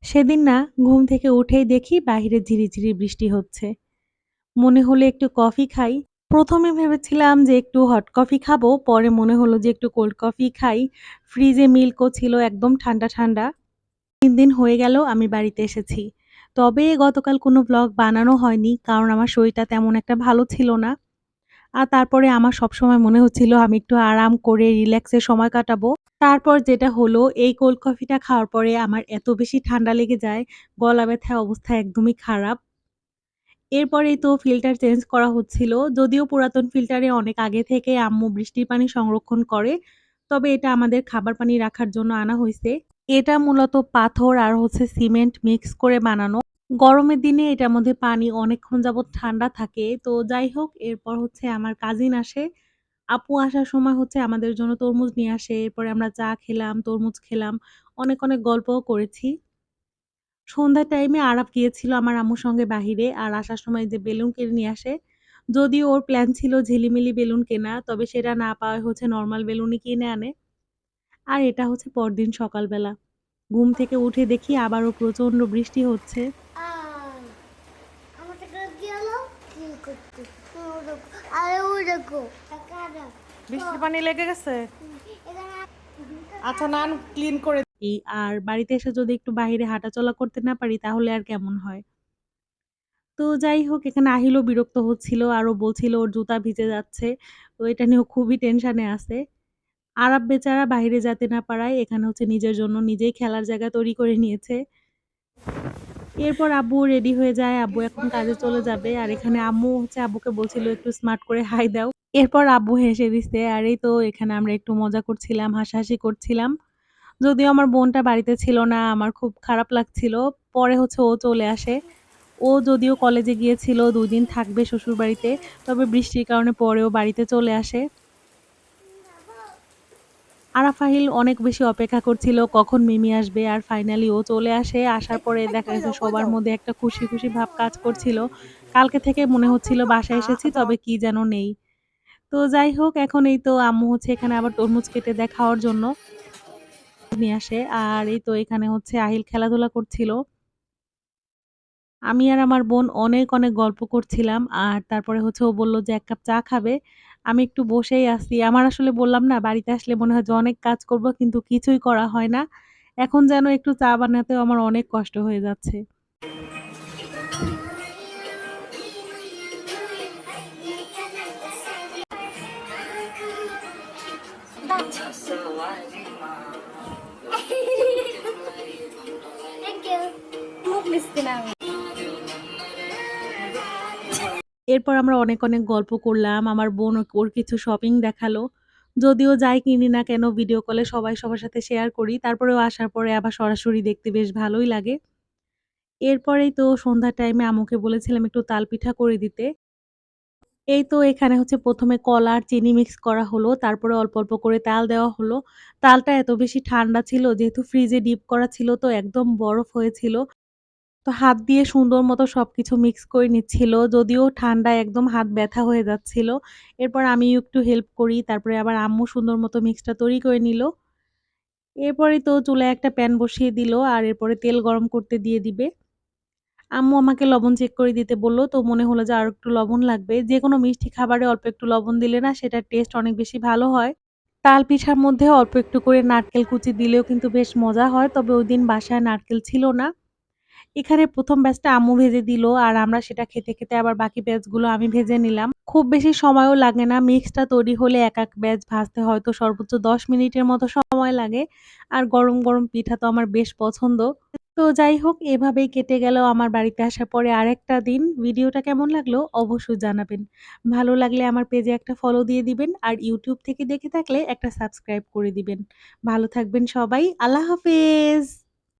সেদিন না ঘুম থেকে উঠেই দেখি বাহিরে ঝিরিঝিরি বৃষ্টি হচ্ছে। মনে হলো একটু কফি খাই। ১ম এ ভেবেছিলাম যে একটু হট কফি খাবো, পরে মনে হলো যে একটু কোল্ড কফি খাই। ফ্রিজে মিল্কও ছিল একদম ঠান্ডা, ঠান্ডা। ৩ দিন হয়ে গেল আমি বাড়িতে এসেছি। তবে গতকাল কোনো ভ্লগ বানানো হয়নি কারণ আমার শরীরটা তেমন একটা ভালো ছিল না। আর তারপরে আমার সবসময় মনে হচ্ছিল আমি একটু আরাম করে রিল্যাক্স এ সময় কাটাবো। তারপর যেটা হলো এই কোল্ড কফিটা খাওয়ার পরে আমার এত বেশি ঠান্ডা লেগে যায়, গলা ব্যথা অবস্থা একদমই খারাপ। এরপরেই তো ফিল্টার চেঞ্জ করা হচ্ছিল। যদিও পুরাতন ফিল্টারে অনেক আগে থেকে আম্মু বৃষ্টির পানি সংরক্ষণ করে। তবে এটা আমাদের খাবার পানি রাখার জন্য আনা হইছে। এটা মূলত পাথর আর হচ্ছে সিমেন্ট মিক্স করে বানানো। গরমের দিনে এটার মধ্যে পানি অনেকক্ষণ যাবৎ ঠান্ডা থাকে। তো যাই হোক এরপর হচ্ছে আমার কাজিন আসে। আপু আসার সময় হচ্ছে আমাদের জন্য তরমুজ নিয়ে আসে। এরপরে আমরা চা খেলাম, তরমুজ খেলাম। অনেক, অনেক গল্পও করেছি। সন্ধ্যার টাইমে আরাফ গিয়েছিল আমার আম্মুর সঙ্গে বাহিরে। আর আসার সময় যে বেলুন কিনে নিয়ে আসে। যদিও ওর প্ল্যান ছিল ঝিলিমিলি বেলুন কেনা। তবে সেটা না পাওয়ায় হচ্ছে নরমাল বেলুনই কিনে আনে। আর এটা হচ্ছে পরদিন সকালবেলা। ঘুম থেকে উঠে দেখি আবারও প্রচন্ড বৃষ্টি হচ্ছে। আমার টাকা কি হলো? কি করতে? ওরকম। আরে ওরকম। টাকাটা। বৃষ্টির পানি লেগে গেছে। এখানে আচ্ছা নান ক্লিন করে আর বাড়িতে এসে যদি একটু বাহিরে হাঁটাচলা করতে না পারি তাহলে আর কেমন হয়? তো যাই হোক এখানে আহিলও বিরক্ত হচ্ছিল। আরও বলছিল ওর জুতা ভিজে যাচ্ছে। তো এটা নিয়েও খুবই টেনশনে আছে। আরাব বেচারা বাহিরে যেতে না পারায় এখানে হচ্ছে নিজের জন্য নিজেই খেলার জায়গা তৈরি করে নিয়েছে। এরপর আব্বু রেডি হয়ে যায়। আব্বু এখন কাজে চলে যাবে। আর এখানে আম্মু হচ্ছে আব্বুকে বলছিল একটু স্মার্ট করে হাই দাও। এরপর আব্বু হেসে দিছে। আর এই তো এখানে আমরা একটু মজা করছিলাম, হাসাহাসি করছিলাম। যদিও আমার বোনটা বাড়িতে ছিল না, আমার খুব খারাপ লাগছিল। পরে হচ্ছে ও চলে আসে। ও যদিও কলেজে গিয়েছিল ২ দিন থাকবে শ্বশুরবাড়িতে। তবে বৃষ্টির কারণে পরে ও বাড়িতে চলে আসে। আরাফাহিল অনেক বেশি অপেক্ষা করছিল কখন মিমি আসবে আর ফাইনালি ও চলে আসে। আসার পরে দেখা গেছে কই সবার যাও? মধ্যে একটা খুশি, খুশি ভাব কাজ করছিল। কালকে থেকে মনে হচ্ছিল বাসায় এসেছি যাও। তবে কি যেন নেই। তো যাই হোক এখন এই তো আম্মু হচ্ছে এখানে আবার তরমুজ কেটে দেয় খাওয়ার জন্য নিয়ে আসে। আর এই তো এখানে হচ্ছে আহিল খেলাধুলা করছিল। আমি আর আমার বোন অনেক, অনেক গল্প করছিলাম। আর তারপরে হচ্ছে ও বলল যে ১ কাপ চা খাবে। আমি একটু বসেই আছি। আমার আসলে বললাম না বাড়িতে আসলে মনে হয় যে অনেক কাজ করব কিন্তু কিছুই করা হয় না। এখন যেন একটু চা বানাতেও আমার অনেক কষ্ট হয়ে যাচ্ছে। Thank you. মুখ মিষ্টি না আমি। এরপর আমরা অনেক, অনেক গল্প করলাম। আমার বোন ওর কিছু শপিং দেখালো। যদিও যাই কিনি না কেন ভিডিও কলে সবাই সবার সাথে শেয়ার করি। তারপরেও আসার পরে আবার সরাসরি দেখতে বেশ ভালোই লাগে। এরপরেই তো সন্ধ্যার টাইমে আম্মুকে বলেছিলাম একটু তালপিঠা করে দিতে। এই তো এখানে হচ্ছে ১ম এ কলা আর চিনি মিক্স করা হলো। তারপরে অল্প, অল্প করে তাল দেওয়া হলো। তালটা এত বেশি ঠান্ডা ছিল যেহেতু ফ্রিজে ডিপ করা ছিল তো একদম বরফ হয়েছিল। তো হাত দিয়ে সুন্দর মতো সবকিছু মিক্স করে নিচ্ছিল। যদিও ঠান্ডায় একদম হাত ব্যথা হয়ে যাচ্ছিল। এরপর আমিও একটু হেল্প করি। তারপরে আবার আম্মু সুন্দর মতো মিক্সটা তৈরি করে নিল। এরপরেই তো চুলায় একটা প্যান বসিয়ে দিল আর এরপরে তেল গরম করতে দিয়ে দিবে। আম্মু আমাকে লবণ চেক করে দিতে বলল। তো মনে হলো যে আরেকটু লবণ লাগবে। যেকোনো মিষ্টি খাবারে অল্প একটু লবণ দিলে না সেটার টেস্ট অনেক বেশি ভালো হয়। তাল পিঠার মধ্যে অল্প একটু করে নারকেল কুচি দিলেও কিন্তু বেশ মজা হয়। তবে ওইদিন বাসায় নারকেল ছিল না। এখানে ১ম ব্যাচটা আম্মু ভেজে দিল আর আমরা সেটা খেতে, খেতে আবার বাকি ব্যাচগুলো আমি ভেজে নিলাম। খুব বেশি সময়ও লাগে না। মিক্সটা তৈরি হলে এক ব্যাচ ভাজতে হয়তো সর্বোচ্চ ১০ মিনিটের মতো সময় লাগে। আর গরম, গরম পিঠা তো আমার বেশ পছন্দ। তো যাই হোক এভাবেই কেটে গেল আমার বাড়িতে আসার পরে আরেকটা দিন। ভিডিওটা কেমন লাগলো অবশ্যই জানাবেন। ভালো লাগলে আমার পেজে একটা ফলো দিয়ে দিবেন। আর YouTube থেকে দেখে থাকলে একটা সাবস্ক্রাইব করে দিবেন। ভালো থাকবেন সবাই। আল্লাহ হাফেজ।